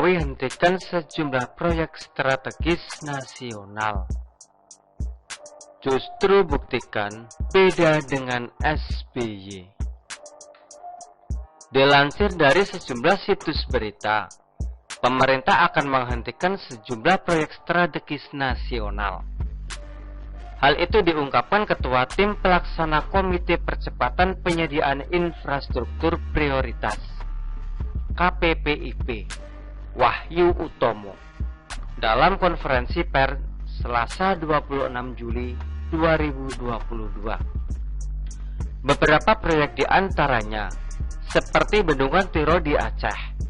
Jokowi hentikan sejumlah proyek strategis nasional. Justru buktikan beda dengan SBY. Dilansir dari sejumlah situs berita, pemerintah akan menghentikan sejumlah proyek strategis nasional. Hal itu diungkapkan Ketua Tim Pelaksana Komite Percepatan Penyediaan Infrastruktur Prioritas KPPIP, Wahyu Utomo, dalam konferensi pers Selasa 26 Juli 2022. Beberapa proyek diantaranya seperti Bendungan Tiro di Aceh,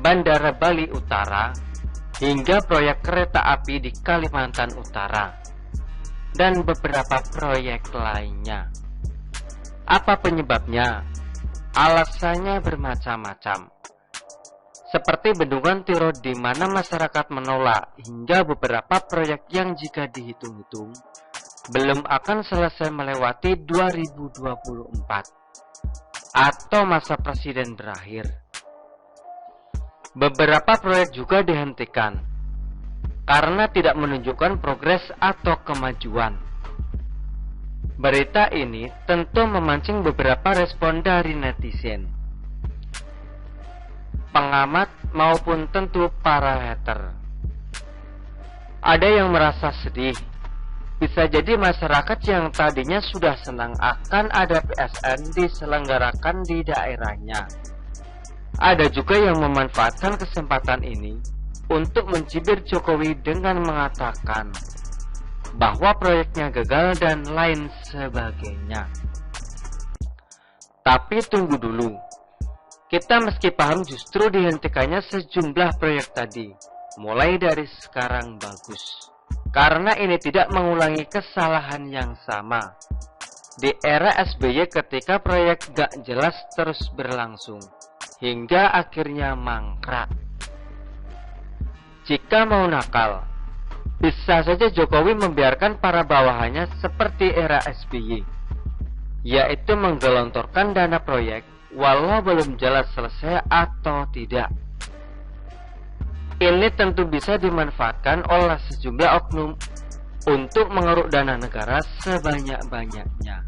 Bandara Bali Utara, hingga proyek kereta api di Kalimantan Utara, dan beberapa proyek lainnya. Apa penyebabnya? Alasannya bermacam-macam. Seperti Bendungan Tiro di mana masyarakat menolak, hingga beberapa proyek yang jika dihitung-hitung belum akan selesai melewati 2024 atau masa presiden berakhir. Beberapa proyek juga dihentikan karena tidak menunjukkan progres atau kemajuan. Berita ini tentu memancing beberapa respon dari netizen, pengamat maupun tentu para hater. Ada yang merasa sedih. Bisa jadi masyarakat yang tadinya sudah senang akan ada PSN diselenggarakan di daerahnya. Ada juga yang memanfaatkan kesempatan ini untuk mencibir Jokowi dengan mengatakan bahwa proyeknya gagal dan lain sebagainya. Tapi tunggu dulu. Kita meski paham justru dihentikannya sejumlah proyek tadi, mulai dari sekarang bagus. Karena ini tidak mengulangi kesalahan yang sama di era SBY ketika proyek gak jelas terus berlangsung, hingga akhirnya mangkrak. Jika mau nakal, bisa saja Jokowi membiarkan para bawahannya seperti era SBY, yaitu menggelontorkan dana proyek walau belum jelas selesai atau tidak. Ini tentu bisa dimanfaatkan oleh sejumlah oknum untuk mengeruk dana negara sebanyak-banyaknya.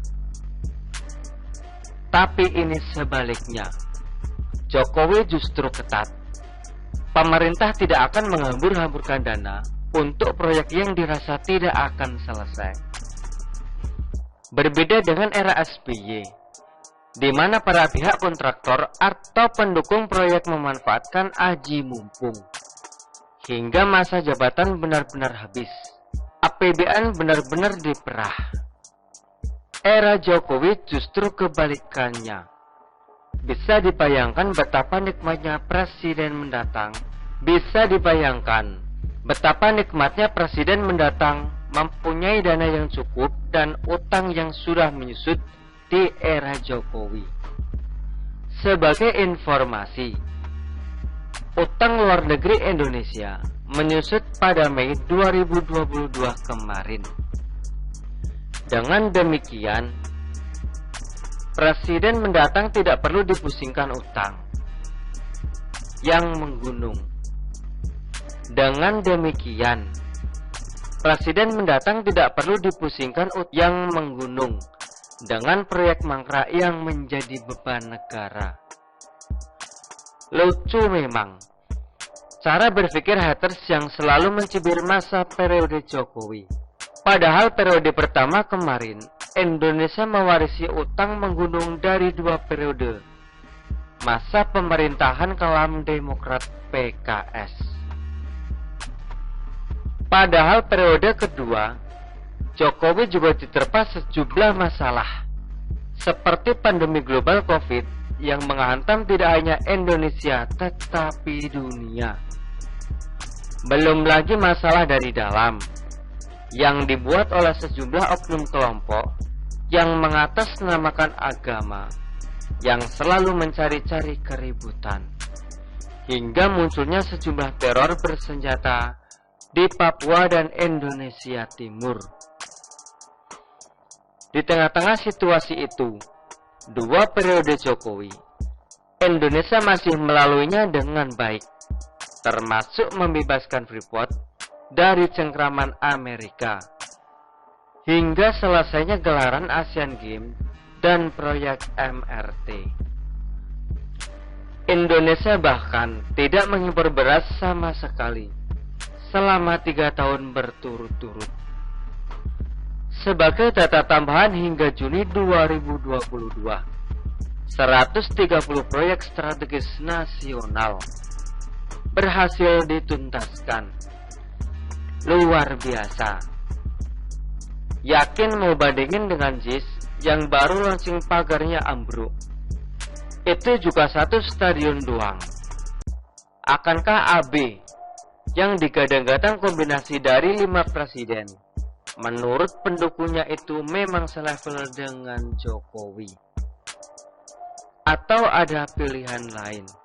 Tapi ini sebaliknya. Jokowi justru ketat. Pemerintah tidak akan menghambur-hamburkan dana untuk proyek yang dirasa tidak akan selesai. Berbeda dengan era SBY, di mana para pihak kontraktor atau pendukung proyek memanfaatkan aji mumpung hingga masa jabatan benar-benar habis. APBN benar-benar diperah. Era Jokowi justru kebalikannya. Bisa dibayangkan betapa nikmatnya presiden mendatang. Bisa dibayangkan betapa nikmatnya presiden mendatang mempunyai dana yang cukup dan utang yang sudah menyusut di era Jokowi. Sebagai informasi, utang luar negeri Indonesia menyusut pada Mei 2022 kemarin. Dengan demikian, presiden mendatang tidak perlu dipusingkan utang yang menggunung. Dengan demikian, presiden mendatang tidak perlu dipusingkan utang yang menggunung dengan proyek mangkrak yang menjadi beban negara. Lucu memang cara berpikir haters yang selalu mencibir masa periode Jokowi. Padahal periode pertama kemarin, Indonesia mewarisi utang menggunung dari 2 periode masa pemerintahan kelam Demokrat PKS. Padahal periode kedua, Jokowi juga diterpa sejumlah masalah, seperti pandemi global COVID yang menghantam tidak hanya Indonesia tetapi dunia. Belum lagi masalah dari dalam yang dibuat oleh sejumlah oknum kelompok yang mengatasnamakan agama, yang selalu mencari-cari keributan, hingga munculnya sejumlah teror bersenjata di Papua dan Indonesia Timur. Di tengah-tengah situasi itu, 2 periode Jokowi, Indonesia masih melaluinya dengan baik. termasuk membebaskan Freeport dari cengkraman Amerika, hingga selesainya gelaran Asian Games dan proyek MRT. Indonesia bahkan tidak mengimpor beras sama sekali selama 3 tahun berturut-turut. Sebagai data tambahan hingga Juni 2022, 130 proyek strategis nasional berhasil dituntaskan. Luar biasa. Yakin mau bandingin dengan JIS yang baru launching pagarnya ambruk? Itu juga satu stadion doang. Akankah AB yang digadang-gadang kombinasi dari 5 presiden, menurut pendukungnya itu memang selevel dengan Jokowi? Atau ada pilihan lain?